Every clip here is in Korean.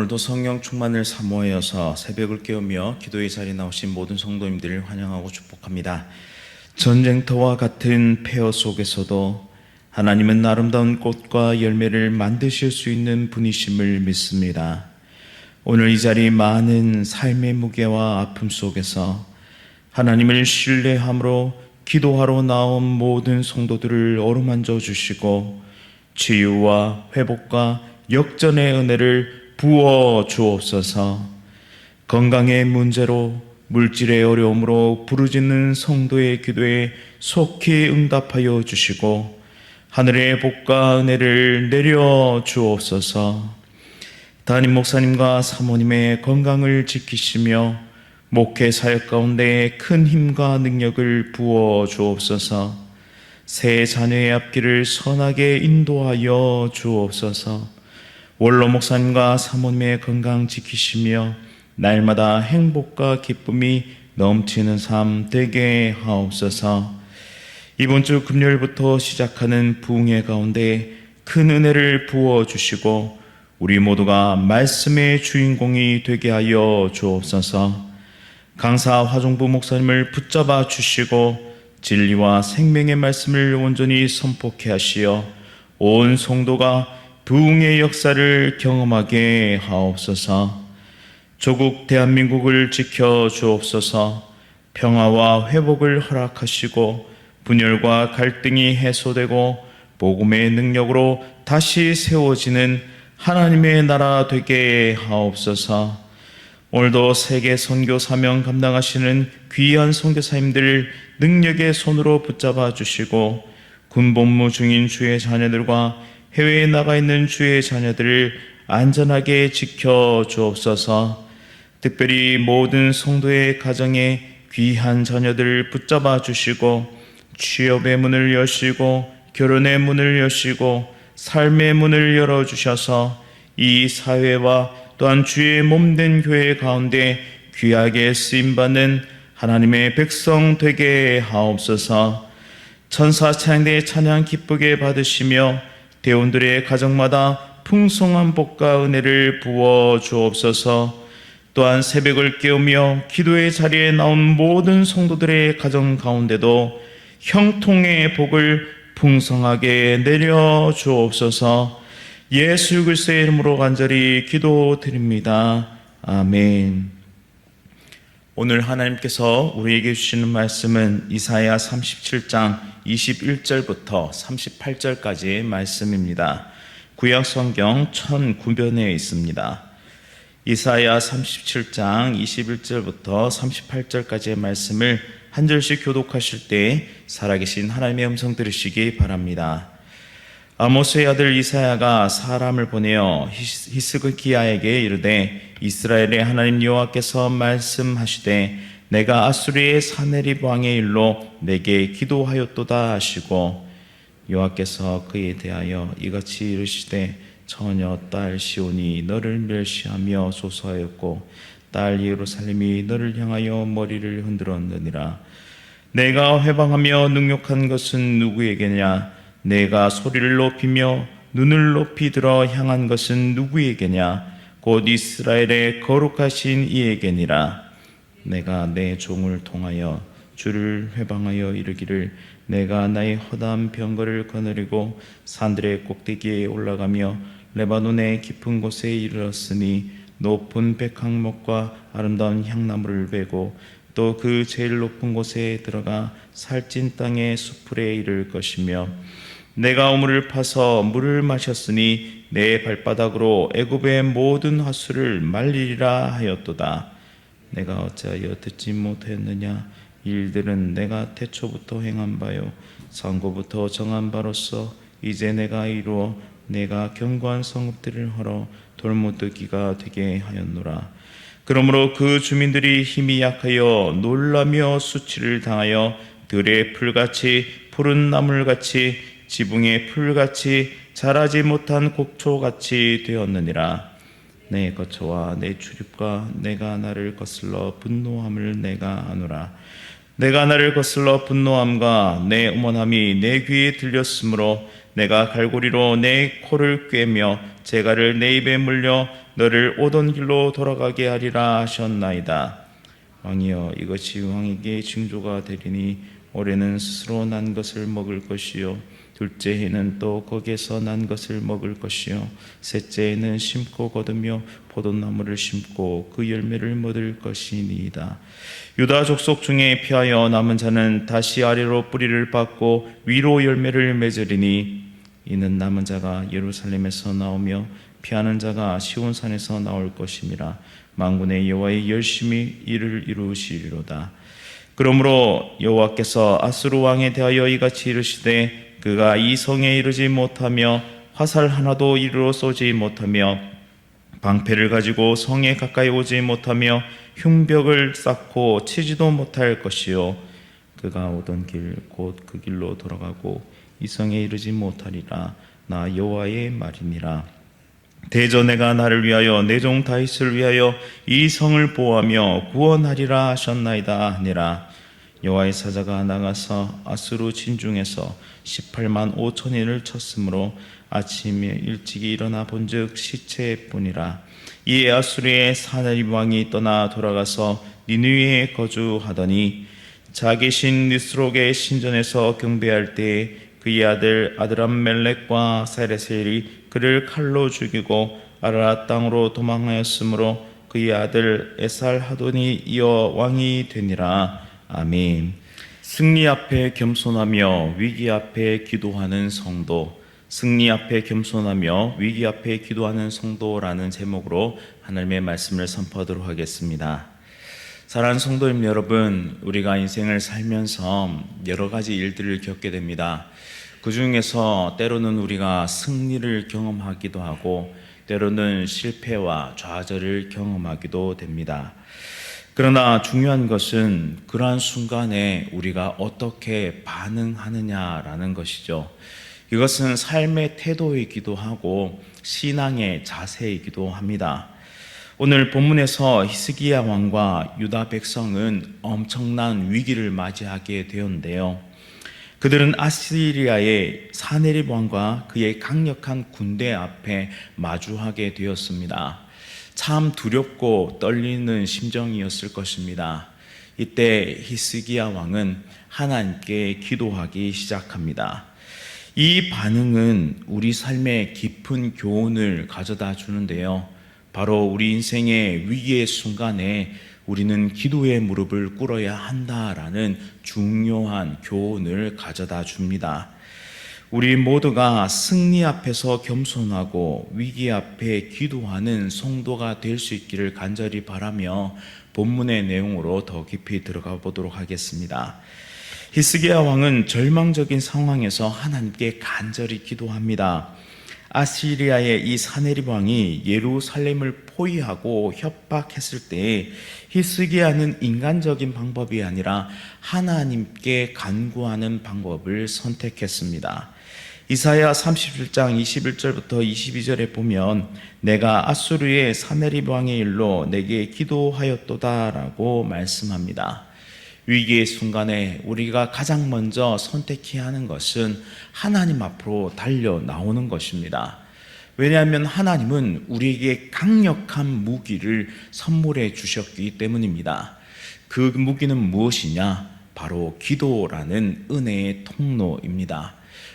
오늘도 성령 충만을 사모하여서 새벽을 깨우며 기도의 자리에 나오신 모든 성도님들을 환영하고 축복합니다. 전쟁터와 같은 폐허 속에서도 하나님은 아름다운 꽃과 열매를 만드실 수 있는 분이심을 믿습니다. 오늘 이 자리 많은 삶의 무게와 아픔 속에서 하나님을 신뢰함으로 기도하러 나온 모든 성도들을 어루만져 주시고 치유와 회복과 역전의 은혜를 부어 주옵소서. 건강의 문제로 물질의 어려움으로 부르짖는 성도의 기도에 속히 응답하여 주시고 하늘의 복과 은혜를 내려 주옵소서. 담임 목사님과 사모님의 건강을 지키시며 목회 사역 가운데 큰 힘과 능력을 부어 주옵소서. 새 자녀의 앞길을 선하게 인도하여 주옵소서. 원로 목사님과 사모님의 건강 지키시며 날마다 행복과 기쁨이 넘치는 삶 되게 하옵소서. 이번 주 금요일부터 시작하는 부흥회 가운데 큰 은혜를 부어주시고 우리 모두가 말씀의 주인공이 되게 하여 주옵소서. 강사 화종부 목사님을 붙잡아 주시고 진리와 생명의 말씀을 온전히 선포케 하시어 온 성도가 부흥의 역사를 경험하게 하옵소서. 조국 대한민국을 지켜 주옵소서. 평화와 회복을 허락하시고 분열과 갈등이 해소되고 복음의 능력으로 다시 세워지는 하나님의 나라 되게 하옵소서. 오늘도 세계 선교 사명 감당하시는 귀한 선교사님들 능력의 손으로 붙잡아 주시고 군복무 중인 주의 자녀들과 해외에 나가 있는 주의 자녀들을 안전하게 지켜 주옵소서. 특별히 모든 성도의 가정에 귀한 자녀들을 붙잡아 주시고 취업의 문을 여시고 결혼의 문을 여시고 삶의 문을 열어주셔서 이 사회와 또한 주의 몸된 교회 가운데 귀하게 쓰임받는 하나님의 백성 되게 하옵소서. 천사 찬양대의 찬양 기쁘게 받으시며 대원들의 가정마다 풍성한 복과 은혜를 부어 주옵소서. 또한 새벽을 깨우며 기도의 자리에 나온 모든 성도들의 가정 가운데도 형통의 복을 풍성하게 내려 주옵소서. 예수 그리스도의 이름으로 간절히 기도드립니다. 아멘. 오늘 하나님께서 우리에게 주시는 말씀은 이사야 37장 21절부터 38절까지의 말씀입니다. 구약 성경 1009변에 있습니다. 이사야 37장 21절부터 38절까지의 말씀을 한 절씩 교독하실 때 살아계신 하나님의 음성 들으시기 바랍니다. 아모스의 아들 이사야가 사람을 보내어 히스기야에게 이르되 이스라엘의 하나님 여호와께서 말씀하시되 내가 아수리의 사네립 왕의 일로 내게 기도하였도다 하시고 여호와께서 그에 대하여 이같이 이르시되 처녀 딸 시온이 너를 멸시하며 소소하였고 딸 예루살렘이 너를 향하여 머리를 흔들었느니라. 내가 회방하며 능욕한 것은 누구에게냐? 내가 소리를 높이며 눈을 높이 들어 향한 것은 누구에게냐? 곧 이스라엘의 거룩하신 이에게니라. 내가 내 종을 통하여 주를 회방하여 이르기를 내가 나의 허다한 병거를 거느리고 산들의 꼭대기에 올라가며 레바논의 깊은 곳에 이르렀으니 높은 백항목과 아름다운 향나무를 베고 또 그 제일 높은 곳에 들어가 살찐 땅의 수풀에 이를 것이며 내가 우물을 파서 물을 마셨으니 내 발바닥으로 애굽의 모든 하수를 말리리라 하였도다. 내가 어찌하여 듣지 못했느냐? 일들은 내가 태초부터 행한 바요 상고부터 정한 바로서 이제 내가 이루어 내가 견고한 성읍들을 헐어 돌무더기가 되게 하였노라. 그러므로 그 주민들이 힘이 약하여 놀라며 수치를 당하여 들의 풀같이 푸른 나물같이 지붕의 풀같이 자라지 못한 곡초같이 되었느니라. 내 거처와 내 출입과 내가 나를 거슬러 분노함을 내가 아노라. 내가 나를 거슬러 분노함과 내 음원함이 내 귀에 들렸으므로 내가 갈고리로 내 코를 꿰며 재갈을 내 입에 물려 너를 오던 길로 돌아가게 하리라 하셨나이다. 왕이여, 이것이 왕에게 징조가 되리니 올해는 스스로 난 것을 먹을 것이요 둘째 해는 또 거기에서 난 것을 먹을 것이요 셋째 해는 심고 거두며 포도나무를 심고 그 열매를 먹을 것이니이다. 유다 족속 중에 피하여 남은 자는 다시 아래로 뿌리를 빻고 위로 열매를 맺으리니 이는 남은 자가 예루살렘에서 나오며 피하는 자가 시온산에서 나올 것임이라. 만군의 여호와의 열심히 이를 이루시리로다. 그러므로 여호와께서 아수르 왕에 대하여 이같이 이르시되 그가 이 성에 이르지 못하며 화살 하나도 이리로 쏘지 못하며 방패를 가지고 성에 가까이 오지 못하며 흉벽을 쌓고 치지도 못할 것이요 그가 오던 길 곧 그 길로 돌아가고 이 성에 이르지 못하리라. 나 여호와의 말이니라. 대저 내가 나를 위하여 내 종 다윗을 위하여 이 성을 보호하며 구원하리라 하셨나이다 하니라. 여호와의 사자가 나가서 아수르 진중에서 18만 5천인을 쳤으므로 아침에 일찍이 일어나 본즉 시체뿐이라. 이에 아수르의 사나립 왕이 떠나 돌아가서 니느웨에 거주하더니 자기 신 니스록의 신전에서 경배할 때에 그의 아들 아드람멜렉과 사레셀이 그를 칼로 죽이고 아라랏 땅으로 도망하였으므로 그의 아들 에살하돈이 이어 왕이 되니라. 아멘. 승리 앞에 겸손하며 위기 앞에 기도하는 성도, 승리 앞에 겸손하며 위기 앞에 기도하는 성도라는 제목으로 하나님의 말씀을 선포하도록 하겠습니다. 사랑하는 성도님 여러분, 우리가 인생을 살면서 여러 가지 일들을 겪게 됩니다. 그 중에서 때로는 우리가 승리를 경험하기도 하고 때로는 실패와 좌절을 경험하기도 됩니다. 그러나 중요한 것은 그러한 순간에 우리가 어떻게 반응하느냐라는 것이죠. 이것은 삶의 태도이기도 하고 신앙의 자세이기도 합니다. 오늘 본문에서 히스기야 왕과 유다 백성은 엄청난 위기를 맞이하게 되었는데요. 그들은 아시리아의 사네립 왕과 그의 강력한 군대 앞에 마주하게 되었습니다. 참 두렵고 떨리는 심정이었을 것입니다. 이때 히스기야 왕은 하나님께 기도하기 시작합니다. 이 반응은 우리 삶에 깊은 교훈을 가져다 주는데요. 바로 우리 인생의 위기의 순간에 우리는 기도의 무릎을 꿇어야 한다라는 중요한 교훈을 가져다 줍니다. 우리 모두가 승리 앞에서 겸손하고 위기 앞에 기도하는 성도가 될 수 있기를 간절히 바라며 본문의 내용으로 더 깊이 들어가 보도록 하겠습니다. 히스기야 왕은 절망적인 상황에서 하나님께 간절히 기도합니다. 아시리아의 이 사네립 왕이 예루살렘을 포위하고 협박했을 때 히스기야는 인간적인 방법이 아니라 하나님께 간구하는 방법을 선택했습니다. 이사야 37장 21절부터 22절에 보면 내가 아수르의 사네립 왕의 일로 내게 기도하였도다라고 말씀합니다. 위기의 순간에 우리가 가장 먼저 선택해야 하는 것은 하나님 앞으로 달려 나오는 것입니다. 왜냐하면 하나님은 우리에게 강력한 무기를 선물해 주셨기 때문입니다. 그 무기는 무엇이냐? 바로 기도라는 은혜의 통로입니다.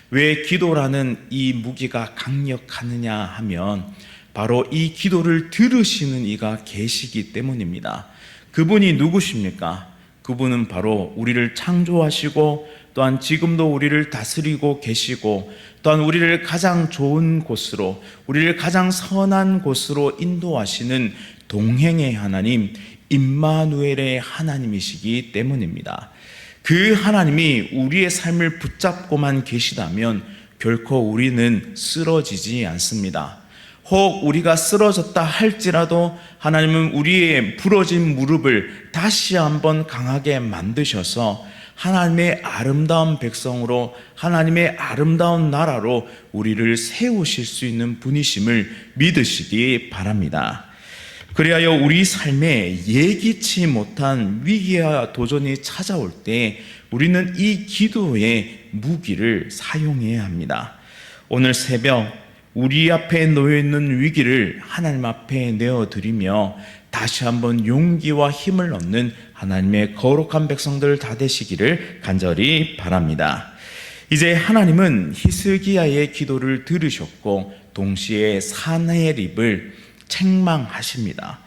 왜 기도라는 이 무기가 강력하느냐 하면 바로 이 기도를 들으시는 이가 계시기 때문입니다. 그분이 누구십니까? 그분은 바로 우리를 창조하시고 또한 지금도 우리를 다스리고 계시고 또한 우리를 가장 좋은 곳으로, 우리를 가장 선한 곳으로 인도하시는 동행의 하나님, 임마누엘의 하나님이시기 때문입니다. 그 하나님이 우리의 삶을 붙잡고만 계시다면 결코 우리는 쓰러지지 않습니다. 혹 우리가 쓰러졌다 할지라도 하나님은 우리의 부러진 무릎을 다시 한번 강하게 만드셔서 하나님의 아름다운 백성으로, 하나님의 아름다운 나라로 우리를 세우실 수 있는 분이심을 믿으시기 바랍니다. 그리하여 우리 삶에 예기치 못한 위기와 도전이 찾아올 때 우리는 이 기도의 무기를 사용해야 합니다. 오늘 새벽 우리 앞에 놓여있는 위기를 하나님 앞에 내어드리며 다시 한번 용기와 힘을 얻는 하나님의 거룩한 백성들 다 되시기를 간절히 바랍니다. 이제 하나님은 히스기야의 기도를 들으셨고 동시에 사네립을 책망하십니다.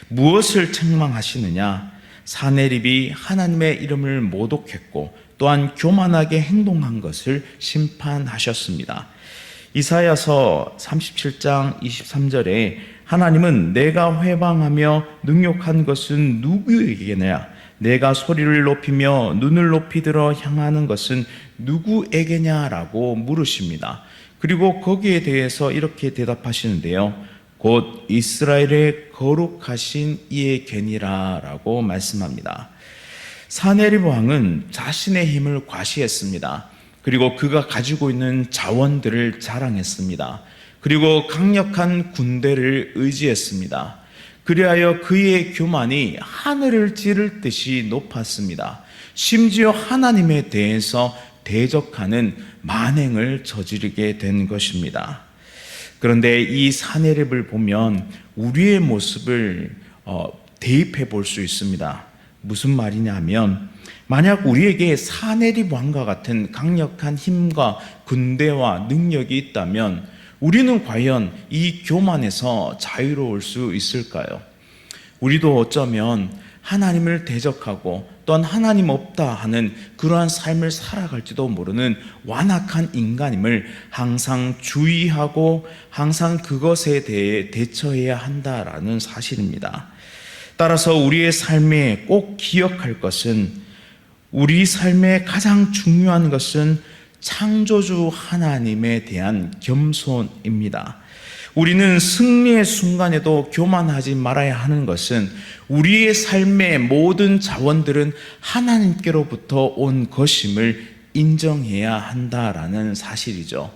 무엇을 책망하시느냐? 사네립이 하나님의 이름을 모독했고 또한 교만하게 행동한 것을 심판하셨습니다. 이사야서 37장 23절에 하나님은 내가 회방하며 능욕한 것은 누구에게냐? 내가 소리를 높이며 눈을 높이 들어 향하는 것은 누구에게냐라고 물으십니다. 그리고 거기에 대해서 이렇게 대답하시는데요. 곧 이스라엘의 거룩하신 이에게니라라고 말씀합니다. 사네립 왕은 자신의 힘을 과시했습니다. 그리고 그가 가지고 있는 자원들을 자랑했습니다. 그리고 강력한 군대를 의지했습니다. 그리하여 그의 교만이 하늘을 찌를 듯이 높았습니다. 심지어 하나님에 대해서 대적하는 만행을 저지르게 된 것입니다. 그런데 이 사네립을 보면 우리의 모습을 대입해 볼 수 있습니다. 무슨 말이냐면 만약 우리에게 사네립 왕과 같은 강력한 힘과 군대와 능력이 있다면 우리는 과연 이 교만에서 자유로울 수 있을까요? 우리도 어쩌면 하나님을 대적하고 또한 하나님 없다 하는 그러한 삶을 살아갈지도 모르는 완악한 인간임을 항상 주의하고 항상 그것에 대해 대처해야 한다라는 사실입니다. 따라서 우리의 삶에 꼭 기억할 것은, 우리 삶의 가장 중요한 것은 창조주 하나님에 대한 겸손입니다. 우리는 승리의 순간에도 교만하지 말아야 하는 것은 우리의 삶의 모든 자원들은 하나님께로부터 온 것임을 인정해야 한다라는 사실이죠.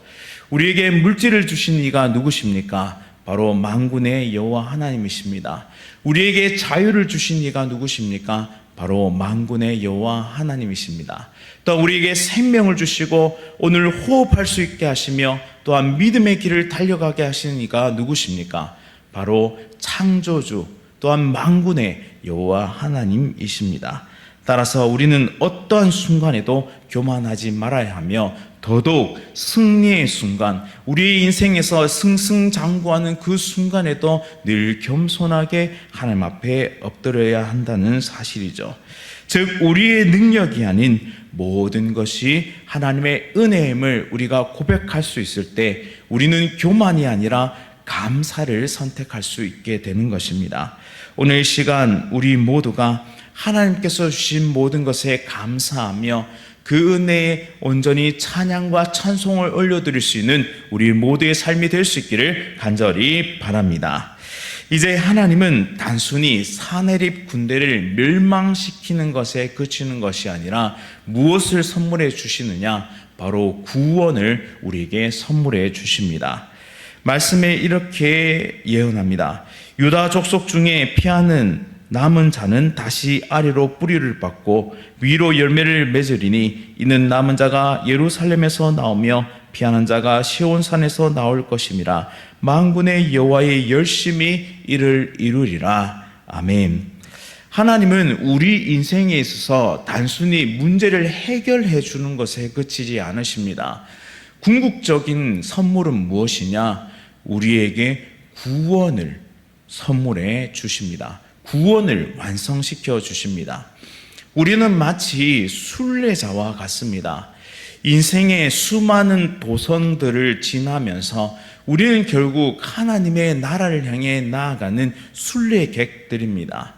우리에게 물질을 주신 이가 누구십니까? 바로 만군의 여호와 하나님이십니다. 우리에게 자유를 주신 이가 누구십니까? 바로 만군의 여호와 하나님이십니다. 또 우리에게 생명을 주시고 오늘 호흡할 수 있게 하시며 또한 믿음의 길을 달려가게 하시는 이가 누구십니까? 바로 창조주 또한 만군의 여호와 하나님이십니다. 따라서 우리는 어떠한 순간에도 교만하지 말아야 하며 더더욱 승리의 순간, 우리의 인생에서 승승장구하는 그 순간에도 늘 겸손하게 하나님 앞에 엎드려야 한다는 사실이죠. 즉 우리의 능력이 아닌 모든 것이 하나님의 은혜임을 우리가 고백할 수 있을 때 우리는 교만이 아니라 감사를 선택할 수 있게 되는 것입니다. 오늘 시간 우리 모두가 하나님께서 주신 모든 것에 감사하며 그 은혜에 온전히 찬양과 찬송을 올려드릴 수 있는 우리 모두의 삶이 될 수 있기를 간절히 바랍니다. 이제 하나님은 단순히 사네립 군대를 멸망시키는 것에 그치는 것이 아니라 무엇을 선물해 주시느냐? 바로 구원을 우리에게 선물해 주십니다. 말씀에 이렇게 예언합니다. 유다 족속 중에 피하는 남은 자는 다시 아래로 뿌리를 받고 위로 열매를 맺으리니 이는 남은 자가 예루살렘에서 나오며 피하는 자가 시온산에서 나올 것임이라. 만군의 여호와의 열심히 이를 이루리라. 아멘. 하나님은 우리 인생에 있어서 단순히 문제를 해결해 주는 것에 그치지 않으십니다. 궁극적인 선물은 무엇이냐? 우리에게 구원을 선물해 주십니다. 구원을 완성시켜 주십니다. 우리는 마치 순례자와 같습니다. 인생의 수많은 도성들을 지나면서 우리는 결국 하나님의 나라를 향해 나아가는 순례객들입니다.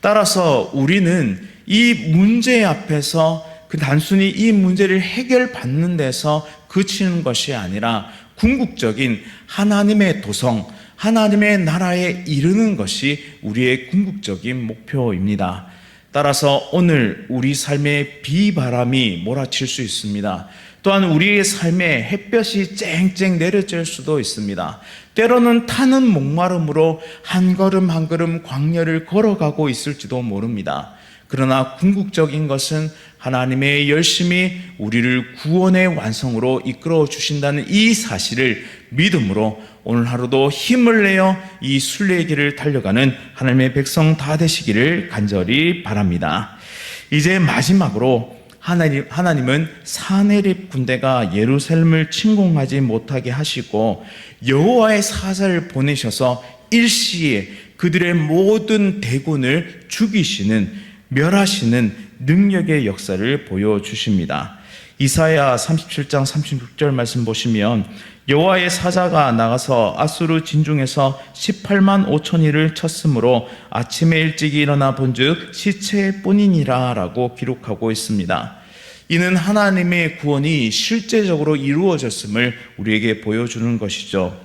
따라서 우리는 이 문제 앞에서 단순히 이 문제를 해결받는 데서 그치는 것이 아니라 궁극적인 하나님의 도성, 하나님의 나라에 이르는 것이 우리의 궁극적인 목표입니다. 따라서 오늘 우리 삶에 비바람이 몰아칠 수 있습니다. 또한 우리의 삶에 햇볕이 쨍쨍 내려질 수도 있습니다. 때로는 타는 목마름으로 한 걸음 한 걸음 광야를 걸어가고 있을지도 모릅니다. 그러나 궁극적인 것은 하나님의 열심히 우리를 구원의 완성으로 이끌어 주신다는 이 사실을 믿음으로 오늘 하루도 힘을 내어 이 순례의 길을 달려가는 하나님의 백성 다 되시기를 간절히 바랍니다. 이제 마지막으로 하나님은 사내립 군대가 예루살렘을 침공하지 못하게 하시고 여호와의 사자를 보내셔서 일시에 그들의 모든 대군을 죽이시는, 멸하시는 능력의 역사를 보여주십니다. 이사야 37장 36절 말씀 보시면 여호와의 사자가 나가서 아수르 진중에서 18만 5천이를 쳤으므로 아침에 일찍이 일어나 본즉 시체뿐이니라 라고 기록하고 있습니다. 이는 하나님의 구원이 실제적으로 이루어졌음을 우리에게 보여주는 것이죠.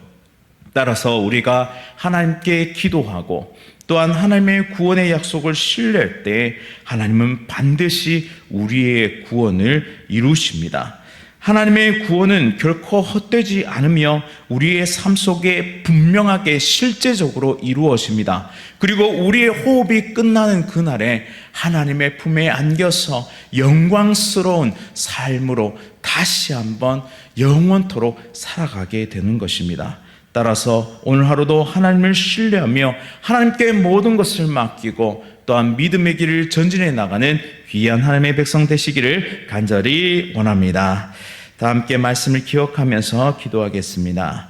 따라서 우리가 하나님께 기도하고 또한 하나님의 구원의 약속을 신뢰할 때 하나님은 반드시 우리의 구원을 이루십니다. 하나님의 구원은 결코 헛되지 않으며 우리의 삶 속에 분명하게 실제적으로 이루어집니다. 그리고 우리의 호흡이 끝나는 그날에 하나님의 품에 안겨서 영광스러운 삶으로 다시 한번 영원토록 살아가게 되는 것입니다. 따라서 오늘 하루도 하나님을 신뢰하며 하나님께 모든 것을 맡기고 또한 믿음의 길을 전진해 나가는 귀한 하나님의 백성 되시기를 간절히 원합니다. 다 함께 말씀을 기억하면서 기도하겠습니다.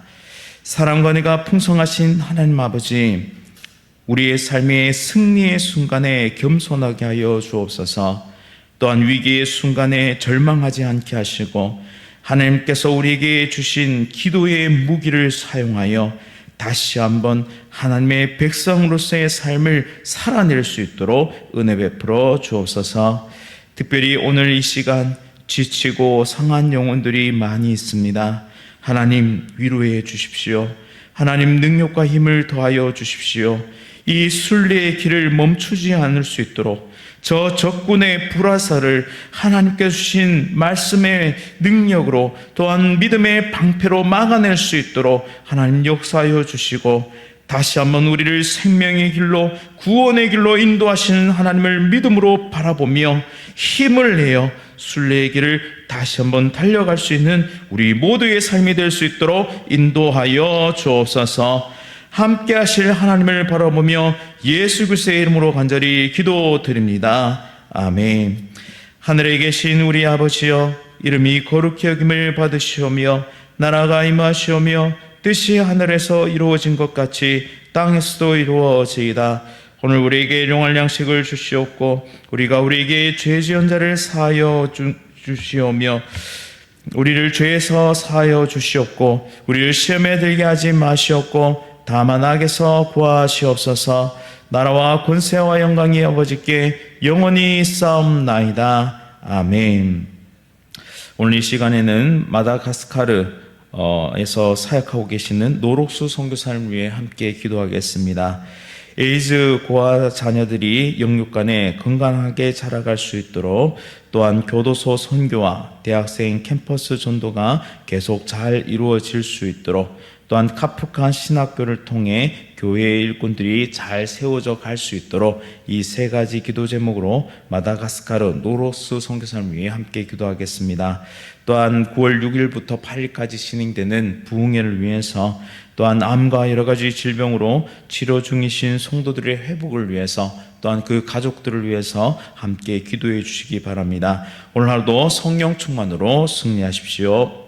사랑과 은혜가 풍성하신 하나님 아버지, 우리의 삶의 승리의 순간에 겸손하게 하여 주옵소서. 또한 위기의 순간에 절망하지 않게 하시고 하나님께서 우리에게 주신 기도의 무기를 사용하여 다시 한번 하나님의 백성으로서의 삶을 살아낼 수 있도록 은혜 베풀어 주옵소서. 특별히 오늘 이 시간 지치고 상한 영혼들이 많이 있습니다. 하나님 위로해 주십시오. 하나님 능력과 힘을 더하여 주십시오. 이 순례의 길을 멈추지 않을 수 있도록 저 적군의 불화살을 하나님께 주신 말씀의 능력으로 또한 믿음의 방패로 막아낼 수 있도록 하나님 역사하여 주시고 다시 한번 우리를 생명의 길로 구원의 길로 인도하시는 하나님을 믿음으로 바라보며 힘을 내어 순례의 길을 다시 한번 달려갈 수 있는 우리 모두의 삶이 될 수 있도록 인도하여 주옵소서. 함께 하실 하나님을 바라보며 예수 그리스도의 이름으로 간절히 기도드립니다. 아멘. 하늘에 계신 우리 아버지여, 이름이 거룩히 여김을 받으시오며 나라가 임하시오며 뜻이 하늘에서 이루어진 것 같이 땅에서도 이루어지이다. 오늘 우리에게 일용할 양식을 주시옵고 우리가 우리에게 죄 지은 자를 사하여 주시오며 우리를 죄에서 사하여 주시옵고 우리를 시험에 들게 하지 마시옵고 다만 악에서 구하시옵소서. 나라와 권세와 영광이 아버지께 영원히 쌓옵나이다. 아멘. 오늘 이 시간에는 마다가스카르에서 사역하고 계시는 노록수 선교사를 위해 함께 기도하겠습니다. 에이즈 고아 자녀들이 영육간에 건강하게 자라갈 수 있도록 또한 교도소 선교와 대학생 캠퍼스 전도가 계속 잘 이루어질 수 있도록 또한 카프칸 신학교를 통해 교회의 일꾼들이 잘 세워져 갈 수 있도록 이 세 가지 기도 제목으로 마다가스카르 노록수 선교사를 위해 함께 기도하겠습니다. 또한 9월 6일부터 8일까지 진행되는 부흥회를 위해서 또한 암과 여러 가지 질병으로 치료 중이신 성도들의 회복을 위해서 또한 그 가족들을 위해서 함께 기도해 주시기 바랍니다. 오늘 하루도 성령 충만으로 승리하십시오.